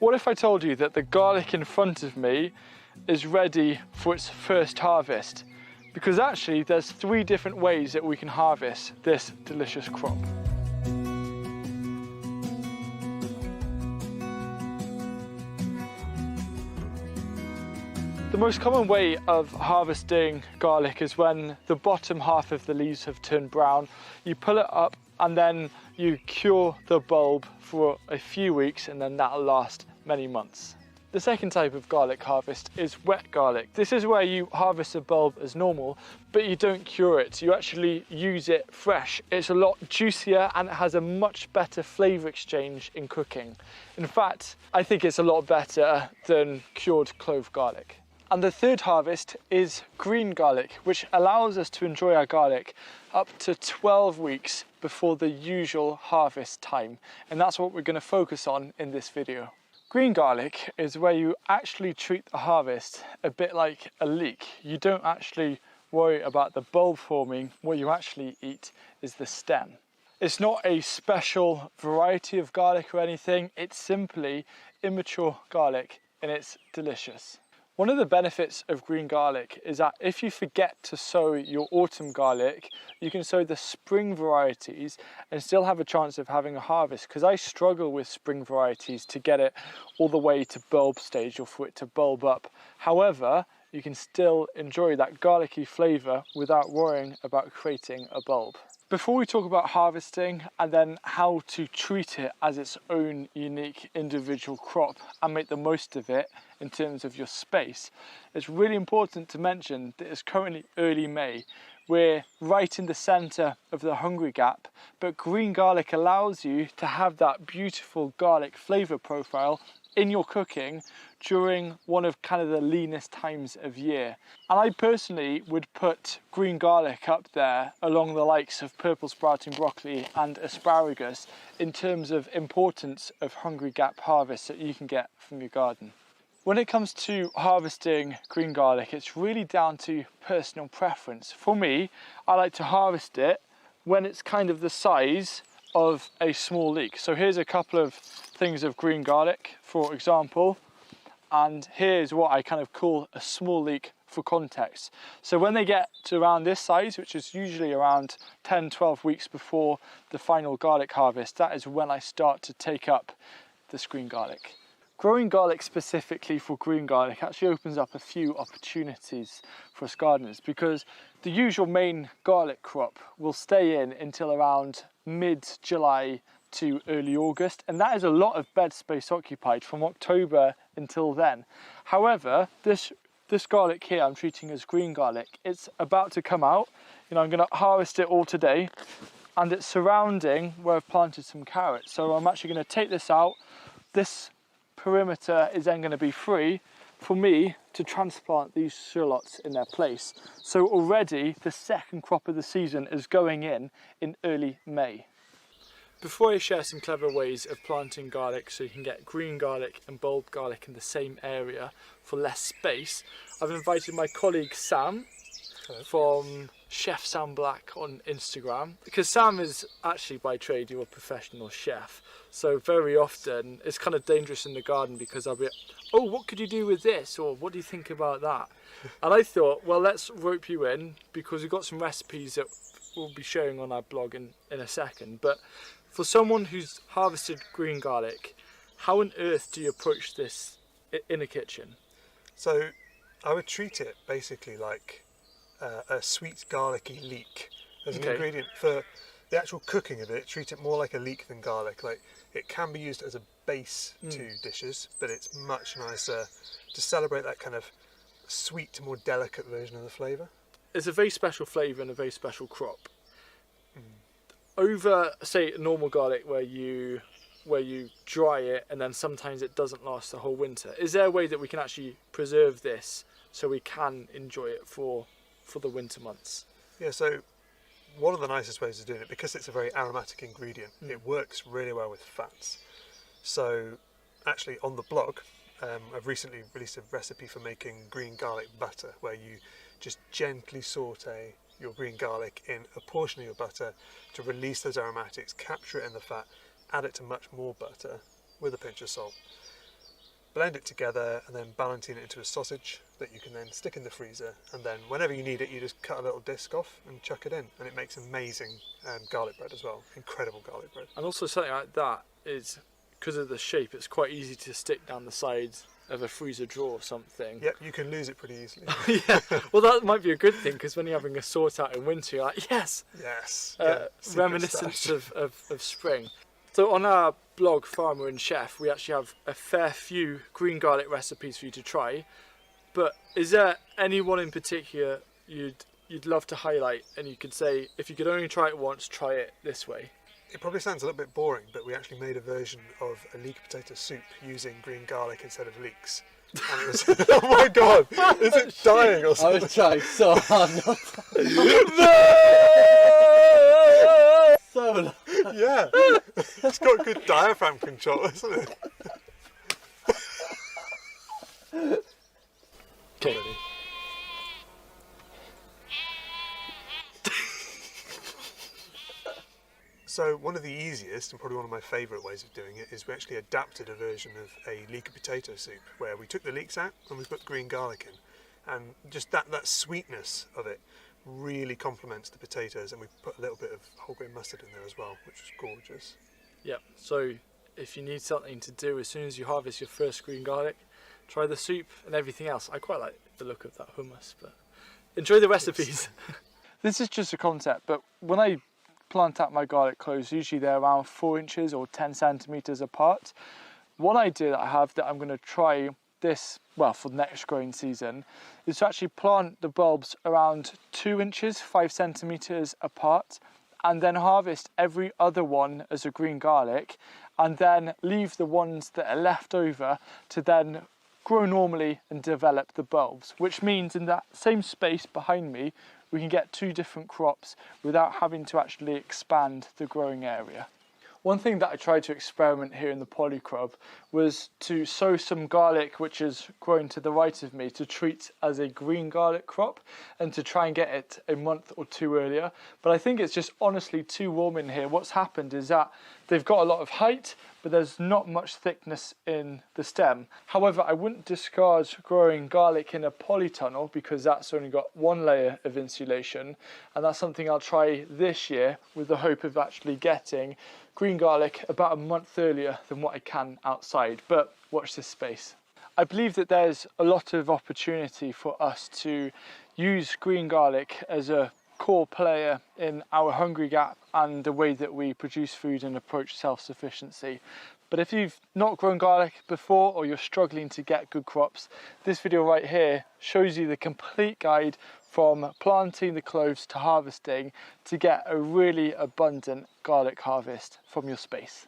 What if I told you that the garlic in front of me is ready for its first harvest? Because actually there's 3 different ways that we can harvest this delicious crop. The most common way of harvesting garlic is when the bottom half of the leaves have turned brown. You pull it up and then you cure the bulb for a few weeks, and then that'll last many months. The second type of garlic harvest is wet garlic. This is where you harvest a bulb as normal, but you don't cure it. You actually use it fresh. It's a lot juicier and it has a much better flavour exchange in cooking. In fact, I think it's a lot better than cured clove garlic. And the third harvest is green garlic, which allows us to enjoy our garlic up to 12 weeks before the usual harvest time. And that's what we're going to focus on in this video. Green garlic is where you actually treat the harvest a bit like a leek. You don't actually worry about the bulb forming. What you actually eat is the stem. It's not a special variety of garlic or anything. It's simply immature garlic and it's delicious. One of the benefits of green garlic is that if you forget to sow your autumn garlic, you can sow the spring varieties and still have a chance of having a harvest, because I struggle with spring varieties to get it all the way to bulb stage or for it to bulb up. However, you can still enjoy that garlicky flavour without worrying about creating a bulb. Before we talk about harvesting and then how to treat it as its own unique individual crop and make the most of it in terms of your space, it's really important to mention that it's currently early May. We're right in the centre of the Hungry Gap, but green garlic allows you to have that beautiful garlic flavour profile in your cooking during one of kind of the leanest times of year. And I personally would put green garlic up there along the likes of purple sprouting broccoli and asparagus in terms of importance of Hungry Gap harvests that you can get from your garden. When it comes to harvesting green garlic, it's really down to personal preference. For me, I like to harvest it when it's kind of the size of a small leek. So here's a couple of things of green garlic, for example, and here's what I kind of call a small leek for context. So when they get to around this size, which is usually around 10-12 weeks before the final garlic harvest, that is when I start to take up this green garlic. Growing garlic specifically for green garlic actually opens up a few opportunities for us gardeners, because the usual main garlic crop will stay in until around mid-July to early August, and that is a lot of bed space occupied from October until then. However, this garlic here I'm treating as green garlic. It's about to come out. I'm going to harvest it all today, and it's surrounding where I've planted some carrots. So I'm actually going to take this out. This perimeter is then going to be free for me to transplant these shallots in their place. So already the second crop of the season is going in early May. Before I share some clever ways of planting garlic so you can get green garlic and bulb garlic in the same area for less space, I've invited my colleague Sam from Chef Sam Black on Instagram, because Sam is actually by trade a professional chef, so very often it's kind of dangerous in the garden because I'll be, oh, what could you do with this, or what do you think about that? And I thought, well, let's rope you in because we've got some recipes that we'll be sharing on our blog in a second. But for someone who's harvested green garlic, how on earth do you approach this in a kitchen? So I would treat it basically like a sweet garlicky leek as an ingredient. For the actual cooking of it, treat it more like a leek than garlic. Like, it can be used as a base to dishes, but it's much nicer to celebrate that kind of sweet, more delicate version of the flavour. It's a very special flavour and a very special crop. Over, say, normal garlic where you dry it and then sometimes it doesn't last the whole winter, is there a way that we can actually preserve this so we can enjoy it for the winter months? Yeah, so one of the nicest ways of doing it, because it's a very aromatic ingredient, it works really well with fats. So actually on the blog, I've recently released a recipe for making green garlic butter, where you just gently saute your green garlic in a portion of your butter to release those aromatics, capture it in the fat, add it to much more butter with a pinch of salt. blend it together, and then balancing it into a sausage that you can then stick in the freezer, and then whenever you need it you just cut a little disc off and chuck it in, and it makes amazing garlic bread as well. Incredible garlic bread. And also something like that is, because of the shape, it's quite easy to stick down the sides of a freezer drawer or something. Yep, you can lose it pretty easily. Yeah, well that might be a good thing, because when you're having a sort out in winter, you're like, yes! Yes. Reminiscence of spring. So on our blog, Farmer and Chef, we actually have a fair few green garlic recipes for you to try. But is there any one in particular you'd love to highlight, and you could say, if you could only try it once, try it this way? It probably sounds a little bit boring, but we actually made a version of a leek potato soup using green garlic instead of leeks. And it was, oh my god, is it dying or something? I was trying so hard not so Yeah, it's got good diaphragm control, isn't it? Okay. So one of the easiest and probably one of my favourite ways of doing it is we actually adapted a version of a leek potato soup where we took the leeks out and we put green garlic in, and just that sweetness of it really complements the potatoes, and we put a little bit of whole grain mustard in there as well, which was gorgeous. Yeah, so if you need something to do as soon as you harvest your first green garlic, try the soup and everything else. I quite like the look of that hummus, but enjoy the recipes. This is just a concept, but when I plant out my garlic cloves, usually they're around 4 inches or 10 centimeters apart. One idea that I have that I'm going to try this, well, for the next growing season, is to actually plant the bulbs around 2 inches, 5 centimeters apart, and then harvest every other one as a green garlic, and then leave the ones that are left over to then grow normally and develop the bulbs, which means in that same space behind me we can get 2 different crops without having to actually expand the growing area. One thing that I tried to experiment here in the polycrop was to sow some garlic, which is growing to the right of me, to treat as a green garlic crop and to try and get it a month or 2 earlier. But I think it's just honestly too warm in here. What's happened is that they've got a lot of height, but there's not much thickness in the stem. However, I wouldn't discard growing garlic in a polytunnel because that's only got 1 layer of insulation, and that's something I'll try this year with the hope of actually getting green garlic about a month earlier than what I can outside. But watch this space. I believe that there's a lot of opportunity for us to use green garlic as a core player in our hungry gap and the way that we produce food and approach self-sufficiency. But if you've not grown garlic before, or you're struggling to get good crops, this video right here shows you the complete guide from planting the cloves to harvesting to get a really abundant garlic harvest from your space.